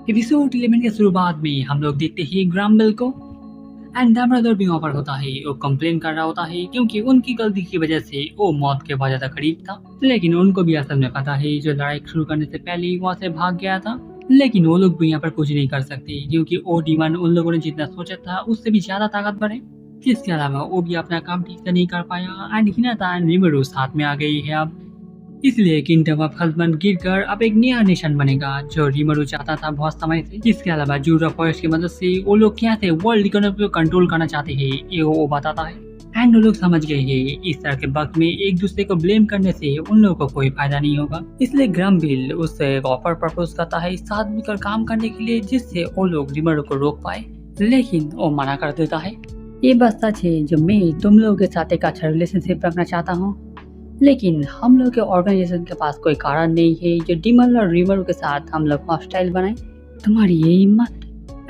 Episode 11 के शुरुआत में हम लोग देखते हैं ग्राम्बल को एंड डम्बलडोर भी वहाँ पर होता है। वो कंप्लेन कर रहा होता है क्योंकि उनकी गलती की वजह से वो मौत के बहुत ज्यादा करीब था। लेकिन उनको भी असल में पता है जो लड़ाई शुरू करने से पहले ही वहाँ से भाग गया था। लेकिन वो लोग भी यहाँ पर कुछ नहीं कर सकते क्योंकि ओ डीमन उन लोगों ने जितना सोचा था उससे भी ज्यादा ताकतवर है। इसके अलावा वो भी अपना काम ठीक से नहीं कर पाया एंड हिनाता एंड रिमरू साथ में आ गई है अब। इसलिए किंगडम ऑफ हस्बैंड गिरकर अब एक नया नेशन बनेगा जो रिमरू चाहता था बहुत समय से। इसके अलावा जूरा फॉरेस्ट की मदद से वो लोग क्या थे वर्ल्ड इकोनॉमी को कंट्रोल करना चाहते हैं ये वो बताता है। एंड वो लोग समझ गए हैं इस तरह के वक्त में एक दूसरे को ब्लेम करने से उन लोगों को कोई फायदा नहीं होगा। इसलिए ग्रम्बिल उससे एक ऑफर प्रपोज करता है साथ मिलकर काम करने के लिए जिससे वो लोग रिमरू को रोक पाए। लेकिन वो मना कर देता है। ये बस सच है जो मैं तुम लोगों के साथ एक अच्छा रिलेशनशिप रखना चाहता हूँ, लेकिन हम लोग के ऑर्गेनाइजेशन के पास कोई कारण नहीं है जो डिमल और रिमर के साथ हम लोग हॉस्टाइल बनाए। तुम्हारी ये हिम्मत।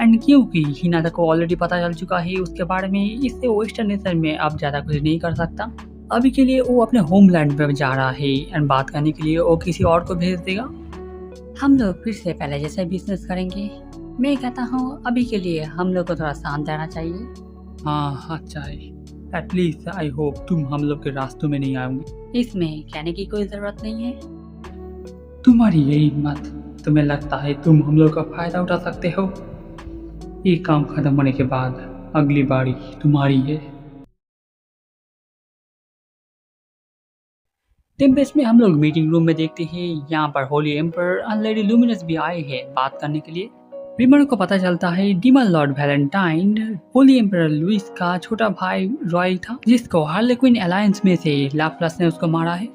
एंड क्योंकि हिनाता को ऑलरेडी पता चल चुका है उसके बारे में, इससे वेस्टर्न नेशन में अब ज्यादा कुछ नहीं कर सकता। अभी के लिए वो अपने होमलैंड में जा रहा है एंड बात करने के लिए वो किसी और को भेज देगा। हम लोग फिर से पहले जैसे बिजनेस करेंगे। मैं कहता हूँ अभी के लिए हम लोग को थोड़ा शांत रहना चाहिए। हाँ अच्छा है। एटलीस्ट आई होप तुम हम लोग के रास्तों में नहीं आओगे। इसमें कहने की कोई जरूरत नहीं है। तुम्हारी यही हिम्मत। तुम्हें लगता है तुम हम लोग का फायदा उठा सकते हो। ये काम खत्म होने के बाद अगली बारी तुम्हारी है। टेम्पेस्ट में हम लोग मीटिंग रूम में देखते हैं यहाँ पर होली एम्पर और लेडी लुमिनस भी आए हैं बात करने के लिए। रिमर को पता चलता है demon lord Valentine holy emperor Louis का छोटा भाई रॉय था जिसको हार्ले क्विन अलायंस में से लाप्लस ने उसको मारा है।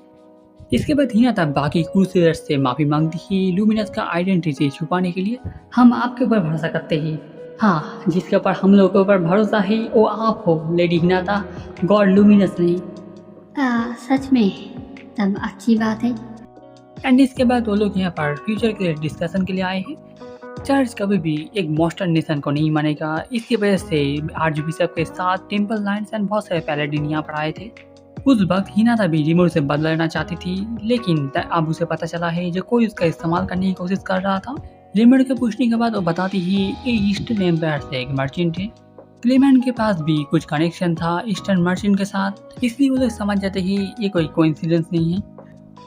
इसके बाद हिनाता बाकी क्रूसेडर्स से माफी मांगती है लुमिनस का आइडेंटिटी छुपाने के लिए। हम आपके ऊपर भरोसा करते हैं। हाँ, जिसके ऊपर हम लोगों के ऊपर भरोसा है वो आप हो लेडी हिनाता, गॉड लुमिनस नहीं। सच में तब अच्छी बात है। एंड इसके बाद वो लोग यहाँ पर फ्यूचर के डिस्कशन के लिए आए हैं। चर्च कभी भी एक मॉस्टर्न नेशन को नहीं मानेगा। इसकी वजह से आर्चबिशप के साथ टेम्पल लाइन्स एंड बहुत सारे पैलेडिन यहाँ पर आए थे। उस वक्त हिनाता भी रिमोर से बदला लेना चाहती थी, लेकिन अब उसे पता चला है जो कोई उसका इस्तेमाल करने की कोशिश कर रहा था। रिमोर के पूछने के बाद वो बताती है ये ईस्टर्न एम्पायर से एक मर्चेंट है। क्लेमेंट के पास भी कुछ कनेक्शन था ईस्टर्न मर्चेंट के साथ, इसलिए वो लोग समझ जाते हैं ये कोई कोइंसिडेंस नहीं है।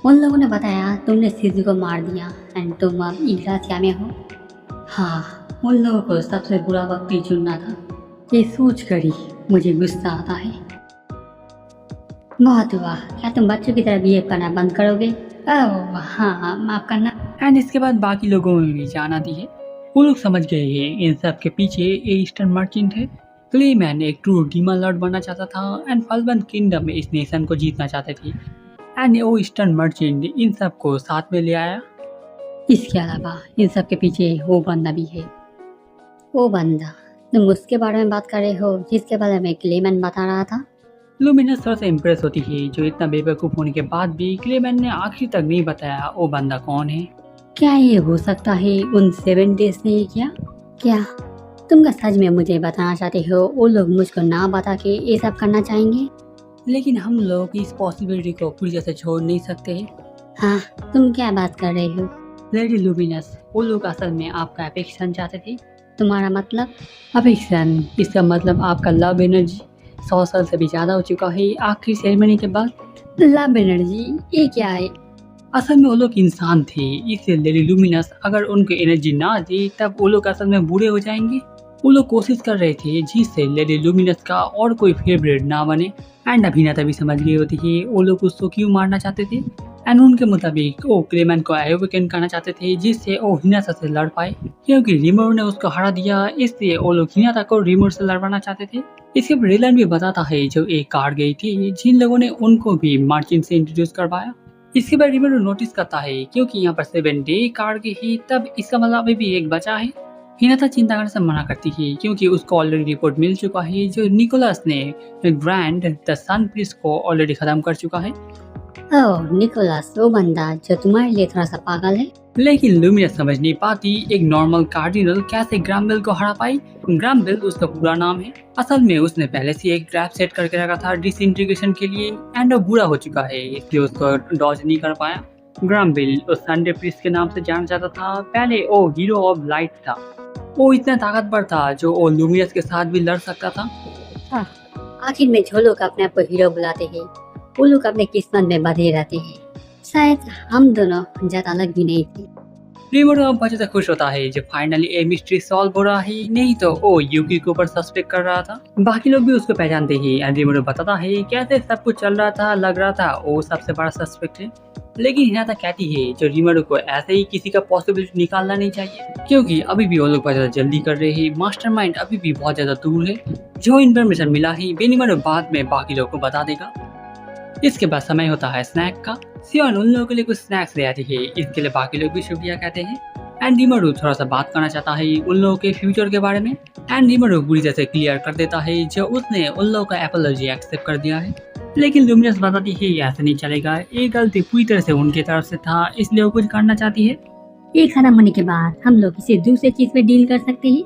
उन लोगों ने बताया तुमने सीजू को मार दिया एंड तुम अब इग्लासिया में हो। हाँ, उन लोगों को सबसे बुरा वक्त ही चुनना था। ये सोच कर ही मुझे गुस्सा आता है। बहुत हुआ, क्या तुम बच्चों की तरह बिहेव करना बंद करोगे? ओह हाँ, माफ करना। एंड इसके बाद बाकी लोगों में भी जान आती है। वो लोग समझ गए हैं इन सब के पीछे ईस्टर्न मर्चेंट है। क्लेमैन एक ट्रू डीमन लॉर्ड बनना चाहता था एंड फलबंद किंगडम में इस नेशन को जीतना चाहते थे। एंड वो ईस्टर्न मर्चेंट इन सब को साथ में ले आया। इसके अलावा इन सब के पीछे वो बंदा भी है। वो बंदा, तुम उसके बारे में बात कर रहे हो जिसके बारे में क्लेमैन बता रहा था? लुमिनस थोड़ा सा इम्प्रेस होती है जो इतना बेवकूफ़ होने के बाद भी क्लेमैन ने आखिर तक नहीं बताया वो बंदा कौन है। क्या ये हो सकता है उन 7 डेज ने किया? क्या तुम का सच में मुझे बताना चाहते हो वो लोग मुझको ना बता के ये सब करना चाहेंगे? लेकिन हम लोग इस पॉसिबिलिटी को पूरी तरह से छोड़ नहीं सकते। हाँ, तुम क्या बात कर रहे हो? लेडी लुमिनस, वो लोग असल में आपका अफेक्शन चाहते थे। तुम्हारा मतलब? अफेक्शन, इसका मतलब आपका लव एनर्जी 100 साल से भी ज़्यादा हो चुका है आखिरी सेरेमनी के बाद। लव एनर्जी ये क्या है? असल में वो लोग इंसान थे, इसलिए लेडी लुमिनस अगर उनको एनर्जी ना दी तब वो लोग असल में बूढ़े हो जाएंगे। वो लोग कोशिश कर रहे थे जिससे लेडी लुमिनस का और कोई फेवरेट ना बने। एंड अभिनेता भी समझ गई होती है वो लोग उसको क्यों मारना चाहते थे। एंड उनके मुताबिक वो क्लेमैन को एवोकेन करना चाहते थे जिससे वो हिनाता से लड़ पाए, क्योंकि रिमोर ने उसको हरा दिया इसलिए वो लोग हिनाता को रिमोर से लड़वाना चाहते थे। इसके बाद रेलन भी बताता है जो एक कार गई थी जिन लोगों ने उनको भी मार्चिन से इंट्रोड्यूस करवाया। इसके बाद रिमोर नोटिस करता है क्योंकि यहाँ पर 7 डे कार गई है तब इसका मतलब अभी भी एक बचा है। हिनाता चिंता करने से मना करती है क्योंकि उसको ऑलरेडी रिपोर्ट मिल चुका है जो निकोलस ने ग्रैंड द सन प्रिंस को ऑलरेडी खत्म कर चुका है। ओह निकोलस, वो बंदा जो तुम्हारे लिए थोड़ा सा पागल है। लेकिन लुमिनस समझ नहीं पाती एक नॉर्मल कार्डिनल कैसे ग्राम्बेल को हरा पाई। ग्राम्बेल उसका पूरा नाम है। असल में उसने पहले से एक ट्रैप सेट करके रखा था डिसइंटीग्रेशन के लिए एंड वो बुरा हो चुका है इसलिए उसको डॉज नहीं कर पाया। ग्रामबिल उस संडे प्रिंस के नाम से जाना जाता था। पहले वो हीरो ऑफ लाइट था। वो इतना ताकतवर था जो वो लूमियस के साथ भी लड़ सकता था। हाँ, आखिर में जो लोग अपने आप को हीरो बुलाते हैं वो लोग अपने किस्मत में बंधे रहते हैं। शायद हम दोनों ज्यादा अलग भी नहीं थे। रीमोरो अब बच्चे से खुश होता है जब फाइनली ए मिस्ट्री सॉल्व हो रहा है। नहीं तो वो यूकी के ऊपर सस्पेक्ट कर रहा था। बाकी लोग भी उसको पहचानते हैं। रीमोरो बताता है कैसे सब कुछ चल रहा था, लग रहा था वो सबसे बड़ा सस्पेक्ट है। लेकिन हिनाता कहती है जो रीमोरो को ऐसे ही किसी का पॉसिबिलिटी निकालना नहीं चाहिए, क्योंकि अभी भी वो लोग बहुत ज्यादा जल्दी कर रहे हैं। मास्टरमाइंड अभी भी बहुत ज्यादा दूर है। जो इन्फॉर्मेशन मिला है बेनीमोरो बाद में बाकी लोगों को बता देगा। इसके बाद समय होता है स्नैक का। सियोन उन लोगों के लिए कुछ स्नैक्स ले आती है। इसके लिए बाकी लोग भी शुक्रिया कहते हैं। एंड रीमोरो थोड़ा सा बात करना चाहता है उन लोगों के फ्यूचर के बारे में। एंड रीमोरो बुरी तरह से क्लियर कर देता है जो उसने उन लोगों का एपोलॉजी एक्सेप्ट कर दिया है। लेकिन लुमिनस बताती है ऐसे नहीं चलेगा, ये गलती पूरी तरह से उनकी तरफ से था, इसलिए वो कुछ करना चाहती है। ये खत्म होने के बाद हम लोग इसे दूसरे चीज में डील कर सकते हैं।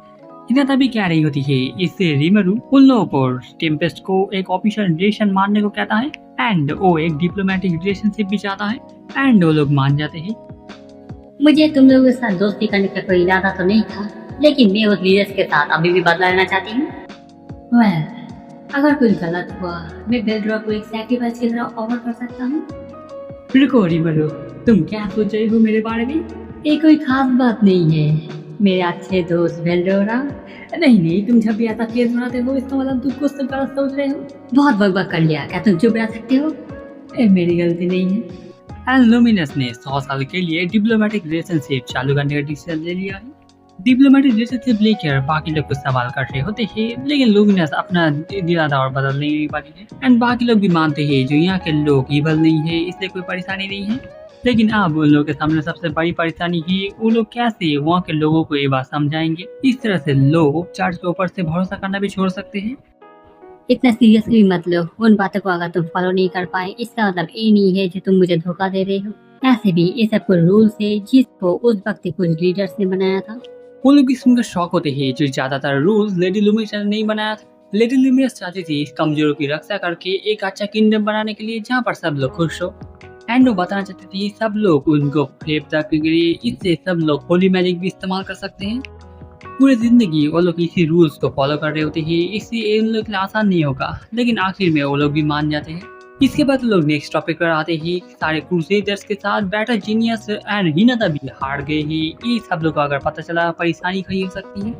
हिनाता भी कह रही होती है। इससे रीमोरो उन लोगों को टेम्पेस्ट को एक ऑफिशियल रिलेशन मानने को कहता है। एंड वो एक डिप्लोमेटिक रिलेशनशिप भी चाहता है। एंड वो लोग मान जाते हैं। मुझे तुम लोगों के साथ दोस्ती करने का कोई इरादा तो नहीं था, लेकिन मैं उस लीडर्स के साथ अभी भी बदला लेना चाहती हूँ। well, अगर कुछ गलत हुआ मैं बेल्ड्रॉ को एक सैक्रिफाइस की तरह ऑफर कर सकता हूँ। रुको रीमोरो, तुम क्या सोच रही हो मेरे बारे में? ये कोई खास बात नहीं है मेरे अच्छे दोस्त बेल्ड्रोरा। नहीं, तुम जब भी ऐसा फेस बनाते हो इसका मतलब तुम कुछ तो गलत सोच रहे हो। बहुत बकबक कर लिया, क्या तुम चुप रह सकते हो? मेरी गलती नहीं है। एंड लुमिनस ने 100 साल के लिए डिप्लोमेटिक रिलेशनशिप चालू करने का डिसीजन ले लिया है। डिप्लोमेटिक रिलेशनशिप लेकर बाकी लोग कुछ सवाल कर रहे होते हैं, लेकिन लुमिनस अपना इरादा और बदल नहीं पाती है। एंड बाकी लोग भी मानते हैं जो यहाँ के लोग इवल नहीं है, इसलिए कोई परेशानी नहीं है। लेकिन अब उन लोगों के सामने सबसे बड़ी परेशानी है वो लोग कैसे वहाँ के लोगों को ये बात समझाएंगे। इस तरह से लोग चर्च के ऊपर से भरोसा करना भी छोड़ सकते हैं। इतना सीरियसली मत लो। उन बातों को अगर तुम फॉलो नहीं कर पाए इसका मतलब ये नहीं है कि तुम मुझे धोखा दे रहे हो। ऐसे भी ये सब कुछ रूल्स है जिसको उस वक्त कुछ लीडर्स ने बनाया था। वो लोग भी सुनकर शॉक होते हैं जो ज्यादातर रूल्स लेडी लुमिनस ने नहीं बनाया था। लेडी लुमिनस चाहती थी कमजोरों की रक्षा करके एक अच्छा किंगडम बनाने के लिए जहाँ पर सब लोग खुश हो। एंड वो बताना चाहती थी सब लोग उनको फेप तक के लिए, इससे सब लोग होली मैजिक भी इस्तेमाल कर सकते हैं। पूरी जिंदगी वो लोग इसी रूल्स को फॉलो कर रहे होते हैं, इसलिए उन लोग के लिए आसान नहीं होगा। लेकिन आखिर में वो लोग भी मान जाते हैं। इसके बाद लोग नेक्स्ट टॉपिक पर आते हैं। सारे क्रूसेडर्स के साथ बैटल जीनियस एंड हिनाता भी हार गए हैं। ये सब लोग को अगर पता चला परेशानी खड़ी हो सकती है,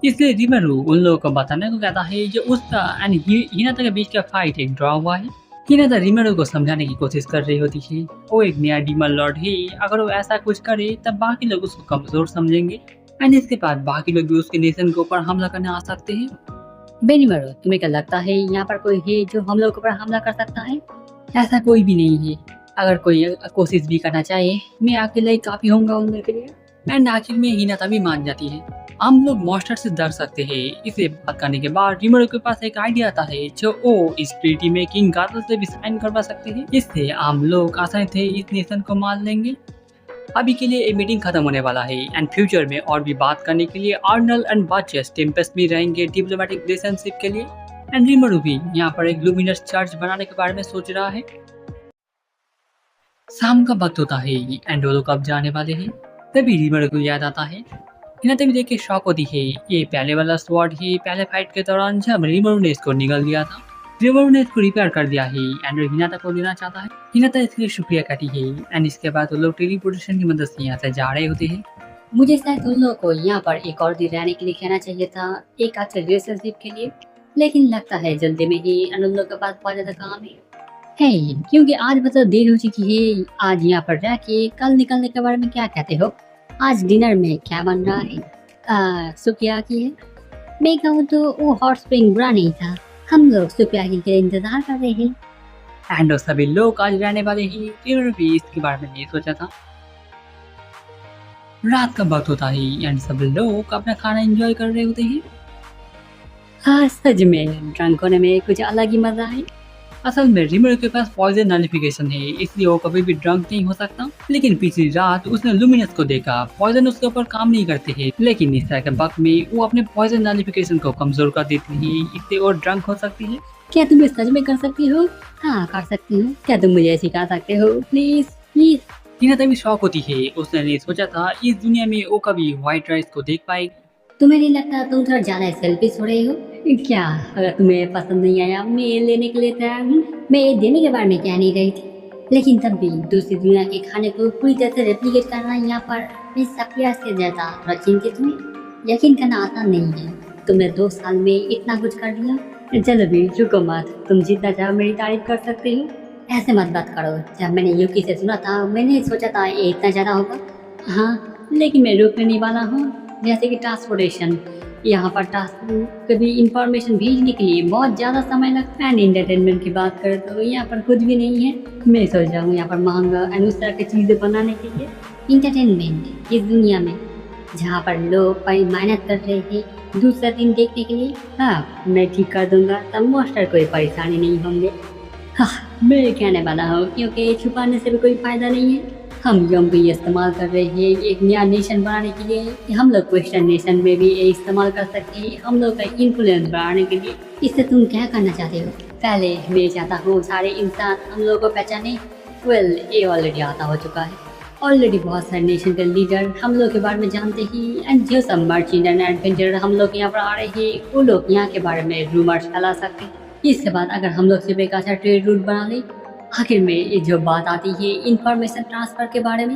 इसलिए रीमोरो उन लोगों को बताने को कहता है जो उसका एंड हिनाता के बीच का फाइट एक ड्रॉ हुआ है। हिनाता रीमोरो को समझाने की कोशिश कर रही होती है वो एक नया डीमन लॉर्ड है, अगर वो ऐसा कुछ करे तब बाकी लोग उसको कमजोर समझेंगे। एंड इसके बाद बाकी लोग भी उसके नेशन के ऊपर हमला करने आ सकते हैं। बेनीमोरो, तुम्हें क्या लगता है यहाँ पर कोई है जो हम लोग के ऊपर हमला कर सकता है? ऐसा कोई भी नहीं है। अगर कोई कोशिश भी करना चाहे मैं अकेला ही काफी होऊंगा उन लोगों के लिए। एंड आखिर में हिनाता भी मान जाती है। हम लोग मॉन्स्टर से डर सकते हैं। इसे बात करने के बाद रीमोरो के पास एक आइडिया आता है जो वो इस ट्रीटी में किंग गार्डल से भी साइन करवा सकते हैं। इससे हम लोग आसानी से इस नेशन को मान लेंगे। अभी के लिए ये मीटिंग खत्म होने वाला है एंड फ्यूचर में और भी बात करने के लिए आर्नल एंड बाचेस टेम्पेस्ट में रहेंगे डिप्लोमेटिक रिलेशनशिप के लिए। एंड रीमोरो भी यहाँ पर एक लुमिनस चर्च बनाने के बारे में सोच रहा है। शाम का वक्त होता है एंड वो लोग अब जाने वाले हैं। तभी रीमोरो को याद आता है। हिनाता भी देख के शॉक होती है। ये पहले वाला स्वॉर्ड ही पहले फाइट के दौरान जब रीमोरो ने इसको निगल दिया था। रीमोरो ने इसको रिपेयर कर दिया है एंड हिनाता को देना चाहता है। हिनाता इसके लिए शुक्रिया कहती है। एंड इसके बाद वो लोग टेलीपोर्टेशन की मदद से यहाँ से जा रहे होते हैं। मुझे शायद उन लोगों को यहाँ पर एक और दिन रहने के लिए कहना चाहिए था, एक अच्छे रिलेशनशिप के लिए। लेकिन लगता है जल्दी में ही उन लोगों के पास बहुत ज्यादा काम है क्योंकि आज मतलब देर हो चुकी है। आज यहाँ पर रह के कल निकलने के बारे में क्या कहते हो? आज डिनर में क्या बन रहा है? सुकिया की है। मैं कहूँ तो वो हॉट स्प्रिंग बुरा नहीं था। हम लोग सुकिया की के इंतजार कर रहे हैं। एंड सभी लोग आज रहने वाले हैं। रीमोरो भी इसके बारे में नहीं सोचा था। रात का वक्त होता है एंड सब लोग अपना खाना एंजॉय कर रहे होते हैं। हाँ, सच में ड्रंक होने में कुछ अलग ही मजा है। असल में रीमोरो के पास पॉइजन नलिफिकेशन है, इसलिए वो कभी भी ड्रंक नहीं हो सकता। लेकिन पिछली रात उसने लुमिनस को देखा। पॉइजन उसके ऊपर काम नहीं करते हैं, लेकिन इस तरह के वक्त में वो अपने पॉइजन नलिफिकेशन को कमजोर कर देती है, इससे और ड्रंक हो सकती है। क्या तुम सच में कर सकती हो? हाँ, कर सकती हूँ। क्या तुम मुझे सिखा सकते हो? Please please. हिना तभी शौक होती है, उसने नहीं सोचा था इस दुनिया में वो कभी व्हाइट राइस को देख पाएगी। तुम्हें नहीं लगता तुम थोड़ा ज्यादा सेल्फिश हो रही हो क्या? अगर तुम्हें पसंद नहीं आया मैं ये लेने के लिए तैयार हूँ। मैं ये देने के बारे में कह नहीं रही थी, लेकिन तब भी दूसरी दुनिया के खाने को पूरी तरह से रेप्लिकेट करना यहाँ पर मैं सप्रिया से ज्यादा थोड़ा चिंतित हूँ। यकीन करना आसान नहीं है, तुमने 2 साल में इतना कुछ कर दिया। चलो भी रुको मत, तुम जितना चाहो मेरी तारीफ कर सकते हो। ऐसे मत बात करो, जब मैंने यूकी से सुना था मैंने सोचा था ये इतना ज़्यादा होगा। हाँ लेकिन मैं रोकने नहीं वाला हूँ। जैसे कि ट्रांसपोर्टेशन, यहाँ पर कभी इंफॉर्मेशन भेजने के लिए बहुत ज़्यादा समय लगता है। एंटरटेनमेंट की बात करें तो यहाँ पर कुछ भी नहीं है। मैं सोच रहा हूँ यहाँ पर महंगा एंड उस तरह की चीज़ें बनाने के लिए इंटरटेनमेंट इस दुनिया में जहाँ पर लोग मेहनत कर रहे थे दूसरा दिन देखने के लिए। हाँ मैं ठीक कर दूंगा, तब मास्टर कोई परेशानी नहीं होंगे। हाँ मैं कहने वाला हूँ क्योंकि छुपाने से भी कोई फायदा नहीं है। हम यम भी इस्तेमाल कर रहे हैं एक नया नेशन बनाने के लिए। हम लोग वेस्टर्न नेशन में भी ये इस्तेमाल कर सकते हैं हम लोग का इन्फ्लुएंस बढ़ाने के लिए। इससे तुम क्या करना चाहते हो? पहले मैं चाहता हूँ सारे इंसान हम लोगों को पहचाने। वेल ये ऑलरेडी आता हो चुका है। ऑलरेडी बहुत सारे नेशन के लीडर हम लोग के बारे में जानते ही, एंड जो सब मर्चेंट एंड एडवेंचर हम लोग यहाँ पर आ रहे हैं वो लोग यहाँ के बारे में रूमर्स फैला सकते हैं। इसके बाद अगर हम लोग सिर्फ एक अच्छा ट्रेड रूट बना ले, आखिर में ये जो बात आती है इंफॉर्मेशन ट्रांसफर के बारे में,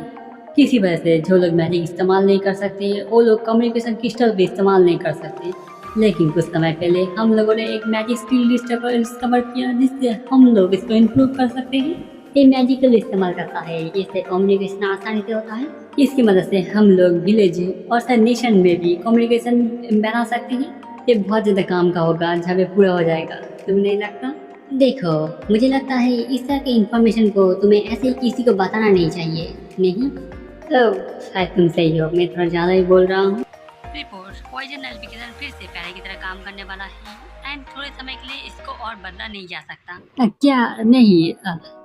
किसी वजह से जो लोग मैजिक इस्तेमाल नहीं कर सकते वो लोग कम्युनिकेशन क्रिस्टल भी इस्तेमाल नहीं कर सकते। लेकिन कुछ समय पहले हम लोगों ने एक मैजिक स्किल डिस्कवर किया जिससे हम लोग इसको इम्प्रूव कर सकते हैं। ये मैजिकल इस्तेमाल करता है, इससे कम्युनिकेशन आसानी से होता है। इसकी मदद से हम लोग विलेज और सर नेशन में भी कम्युनिकेशन बना सकते हैं। ये बहुत ज़्यादा काम का होगा जब ये पूरा हो जाएगा, तुम्हें नहीं लगता? देखो मुझे लगता है इस तरह की इंफॉर्मेशन को तुम्हें ऐसे ही किसी को बताना नहीं चाहिए। नहीं तो शायद तुम सही हो, मैं थोड़ा ज़्यादा ही बोल रहा हूँ। रिपोर्ट पॉइजन एल्बिकेशन फिर से पहले की तरह काम करने वाला है एंड थोड़े समय के लिए इसको और बदला नहीं जा सकता। क्या नहीं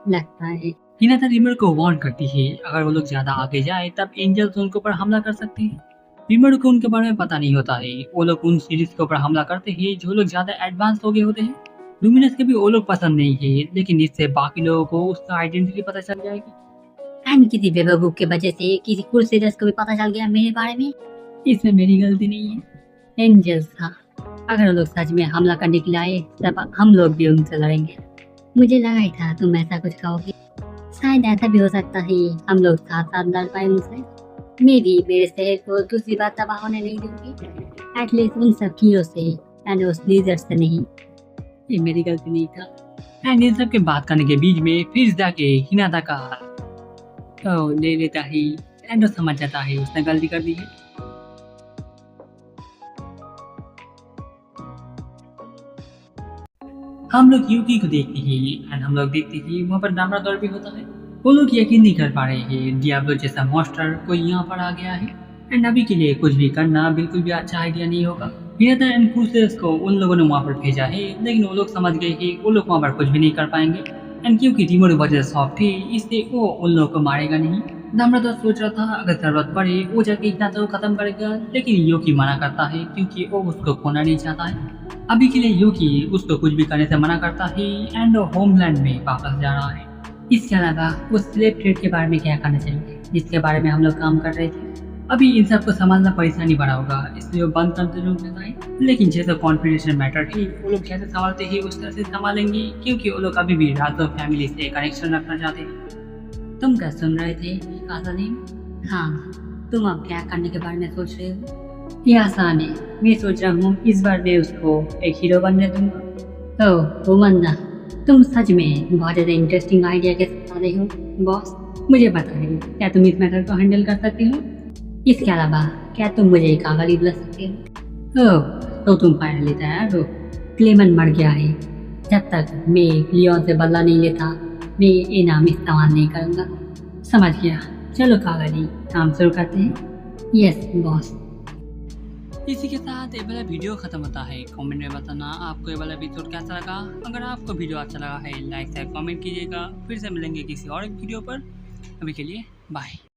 लगता है। हिना रिमर को वार्न करती है अगर वो लोग ज्यादा आगे जाए तब एंजल्स उनके ऊपर हमला कर सकते हैं। रिमर को उनके बारे में पता नहीं होता है, वो लोग उन सीरीज के ऊपर हमला करते हैं जो लोग ज्यादा एडवांस हो गए होते हैं। लुमिनस के भी वो लोग पसंद नहीं है, लेकिन इससे बाकी लोगों को उसका आइडेंटिटी पता चल जाएगी। एंड किसी बेवकूफ की वजह से किसी क्रूसेडर्स को भी पता चल गया मेरे बारे में। इसमें मेरी गलती नहीं है। एंजल्स था, अगर वो लोग सच में हमला करने के लिए आए तब हम लोग भी उनसे लड़ेंगे। मुझे लगा ही था तुम ऐसा कुछ कहोगे। शायद ऐसा भी हो सकता है हम लोग साथ साथ लड़ पाए उनसे। मैं भी मेरे शहर को दूसरी बार तबाह होने नहीं दूंगी, एटलीस्ट उन सब कीड़ों से एंड उस लीडर से नहीं। ये मेरी गलती नहीं था। एंड इन सब के बात करने के बीच में फिर जाके हिनाता का ले लेता है एंड समझ जाता है उसने गलती कर दी है। हम लोग यूकी को देखते हैं एंड हम लोग देखते हैं वहाँ पर डामरादौर भी होता है। वो लोग यकीन नहीं कर पा रहे हैं डियाब्लो जैसा मॉन्स्टर कोई यहाँ पर आ गया है एंड अभी के लिए कुछ भी करना बिल्कुल भी अच्छा आइडिया नहीं होगा। हिनाता एंड क्रूसेडर्स को उन लोगों ने वहाँ पर भेजा है, लेकिन वो लोग समझ गए कि वो लोग वहाँ पर कुछ भी नहीं कर पाएंगे एंड क्योंकि रिमोट वजह सॉफ्ट है इसलिए वो उन लोगों को मारेगा नहीं। डामरादौर सोच रहा था अगर जरूरत पड़े वो जाके हिनाता को खत्म करेगा, लेकिन यूकी मना करता है क्योंकि वो उसको खोना नहीं चाहता है। अभी के लिए यूकी उसको कुछ भी करने से मना करता है एंड होमलैंड में वापस जा रहा है। इसके अलावा उस स्लेव ट्रेड के बारे में क्या करना चाहिए जिसके बारे में हम लोग काम कर रहे थे। अभी इन सबको संभालना परेशानी बड़ा होगा इसलिए वो बंद करते जरूर देता है, लेकिन जैसा कॉन्फिडेंशियल मैटर थी वो लोग जैसे संभालते ही उस तरह से संभालेंगे क्योंकि वो लोग अभी भी राजो फैमिली से कनेक्शन रखना चाहते हैं। तुम क्या सुन रहे थे आसलीम? हाँ तुम अब क्या करने के बारे में सोच रहे हो? ये आसान है, मैं सोच रहा हूँ इस बार मैं उसको एक हीरो बनने दूंगा। ओह वंदा, तुम सच में बहुत ज़्यादा इंटरेस्टिंग आइडिया के साथ आ रहे हो बॉस। मुझे बताइए क्या तुम इस मैटर को हैंडल कर सकते हो? इसके अलावा क्या तुम मुझे एक आगाली बुला सकते हो? ओह तो तुम फाइनली तैयार हो। क्लेमन मर गया है, जब तक मैं लियोन से बदला नहीं लेता मैं ये नाम इस्तेमाल नहीं करूँगा। समझ गया, चलो कागली काम शुरू करते हैं। Yes boss. इसी के साथ ये वाला वीडियो खत्म होता है। कमेंट में बताना आपको ये वाला एपिसोड कैसा लगा। अगर आपको वीडियो अच्छा लगा है लाइक शेयर कमेंट कीजिएगा। फिर से मिलेंगे किसी और वीडियो पर, अभी के लिए बाय।